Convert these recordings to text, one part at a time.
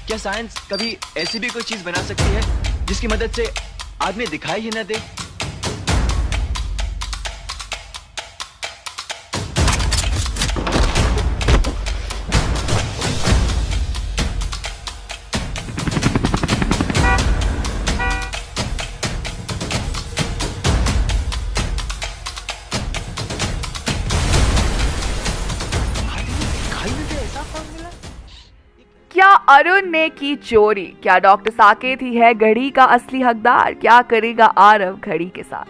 क्या साइंस कभी ऐसी भी कोई चीज बना सकती है जिसकी मदद से आदमी दिखाई ही न दे? क्या अरुण ने की चोरी? क्या डॉक्टर साकेत ही है घड़ी का असली हकदार? क्या करेगा आरव घड़ी के साथ?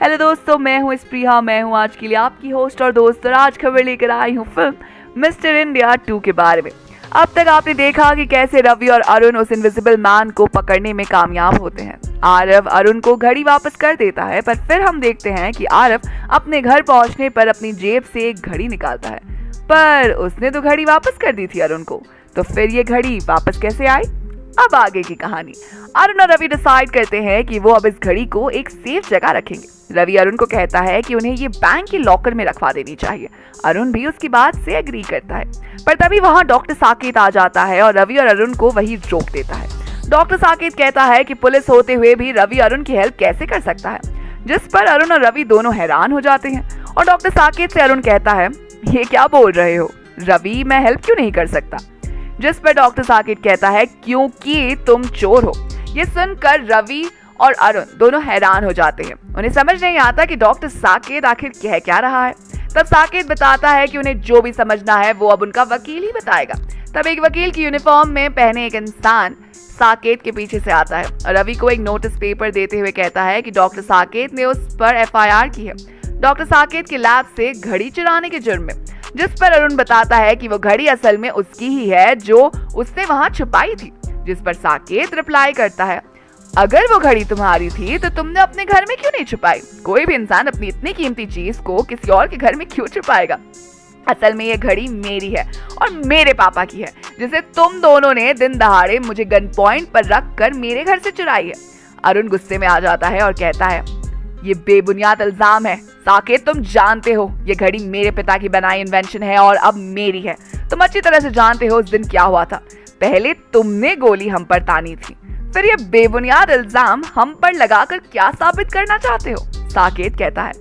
हेलो दोस्तों, मैं हूं स्प्रिया, मैं हूं आज के लिए आपकी होस्ट और दोस्त, और आज खबर लेकर आई हूं फिल्म मिस्टर इंडिया 2 के बारे में। अब तक आपने देखा कि कैसे रवि और अरुण उस इनविजिबल मैन को पकड़ने में कामयाब होते हैं। आरव अरुण को घड़ी वापस कर देता है, पर फिर हम देखते हैं कि आरव अपने घर पहुंचने पर अपनी जेब से एक घड़ी निकालता है, पर उसने तो घड़ी वापस कर दी थी अरुण को, तो फिर ये घड़ी वापस कैसे आई? अब आगे की कहानी। अरुण और रवि डिसाइड करते हैं कि वो अब इस घड़ी को एक सेफ जगह रखेंगे। रवि अरुण को कहता है कि उन्हें ये बैंक के लॉकर में रखवा देनी चाहिए। अरुण भी उसकी बात से एग्री करता है, पर तभी वहां डॉक्टर साकेत आ जाता है और रवि और अरुण को वही रोक देता है। डॉक्टर साकेत कहता है कि पुलिस होते हुए भी रवि अरुण की हेल्प कैसे कर सकता है, जिस पर अरुण और रवि दोनों हैरान हो जाते हैं। और डॉक्टर साकेत से अरुण कहता है, ये क्या बोल रहे हो रवि, मैं हेल्प क्यों नहीं कर सकता? जिस पर डॉक्टर साकेत कहता है, क्योंकि तुम चोर हो। ये सुनकर रवि और अरुण दोनों हैरान हो जाते हैं। उन्हें समझ नहीं आता कि डॉक्टर साकेत आखिर कह क्या रहा है। तब साकेत बताता है कि उन्हें जो भी समझना है वो अब उनका वकील ही बताएगा। तब एक वकील की यूनिफॉर्म में पहने एक इंसान साकेत के पीछे से आता है और रवि को एक नोटिस पेपर देते हुए कहता है कि डॉक्टर साकेत ने उस पर FIR की है, डॉक्टर साकेत के लैब से घड़ी चुराने के जुर्म में। जिस पर अरुण बताता है कि वो घड़ी असल में उसकी ही है जो उसने वहां छुपाई थी। जिस पर साकेत रिप्लाई करता है, अगर वो घड़ी तुम्हारी थी तो तुमने अपने घर में क्यों नहीं छुपाई? कोई भी इंसान अपनी इतनी कीमती चीज को किसी और के घर में क्यों छुपाएगा? असल में ये घड़ी मेरी है और मेरे पापा की है, जिसे तुम दोनों ने दिन दहाड़े मुझे गन पॉइंट पर रख कर मेरे घर से चुराई है। अरुण गुस्से में आ जाता है और कहता है, ये बेबुनियाद इल्जाम है साकेत, तुम जानते हो ये घड़ी मेरे पिता की बनाई इन्वेंशन है और अब मेरी है। तुम अच्छी तरह से जानते हो उस दिन क्या हुआ था। पहले तुमने गोली हम पर तानी थी, फिर ये बेबुनियाद इल्जाम हम पर लगाकर क्या साबित करना चाहते हो? साकेत कहता है,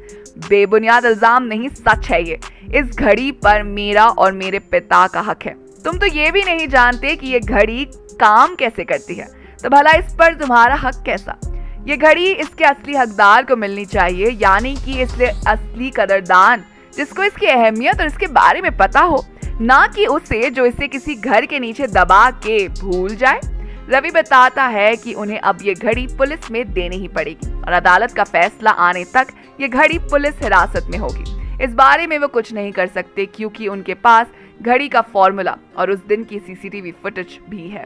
बेबुनियाद इल्जाम नहीं, सच है ये। इस घड़ी पर मेरा और मेरे पिता का हक है। तुम तो ये भी नहीं जानते कि ये घड़ी काम कैसे करती है, तो भला इस पर तुम्हारा हक कैसा? ये घड़ी इसके असली हकदार को मिलनी चाहिए, यानी कि इसलिए असली कदरदान जिसको इसकी अहमियत और इसके बारे में पता हो, ना कि उसे जो इसे किसी घर के नीचे दबा के भूल जाए। रवि बताता है कि उन्हें अब ये घड़ी पुलिस में देनी ही पड़ेगी और अदालत का फैसला आने तक ये घड़ी पुलिस हिरासत में होगी। इस बारे में वो कुछ नहीं कर सकते क्योंकि उनके पास घड़ी का फॉर्मूला और उस दिन की CCTV फुटेज भी है।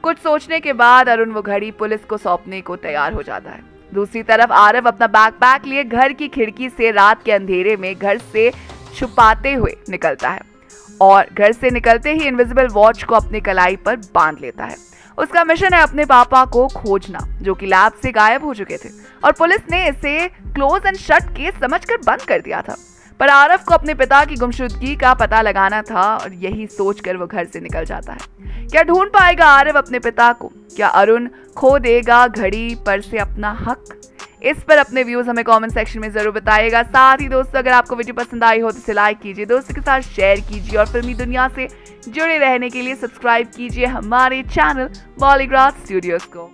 कुछ सोचने के बाद अरुण वो घड़ी पुलिस को सौंपने को तैयार हो जाता है। दूसरी तरफ आरव अपना बैकपैक लिए घर की खिड़की से रात के अंधेरे में घर से छुपाते हुए निकलता है और घर से निकलते ही इनविजिबल वॉच को अपने कलाई पर बांध लेता है। उसका मिशन है अपने पापा को खोजना, जो कि लैब से गायब हो चुके थे और पुलिस ने इसे क्लोज एंड शट केस समझकर बंद कर दिया था। पर आरव को अपने पिता की गुमशुदगी का पता लगाना था और यही सोचकर वो घर से निकल जाता है। क्या ढूंढ पाएगा आरव अपने पिता को? क्या अरुण खो देगा घड़ी पर से अपना हक? इस पर अपने व्यूज हमें कमेंट सेक्शन में जरूर बताइएगा। साथ ही दोस्तों, अगर आपको वीडियो पसंद आई हो तो इसे लाइक कीजिए, दोस्तों के साथ शेयर कीजिए और फिल्मी दुनिया से जुड़े रहने के लिए सब्सक्राइब कीजिए हमारे चैनल बॉलीग्राफ स्टूडियोज को।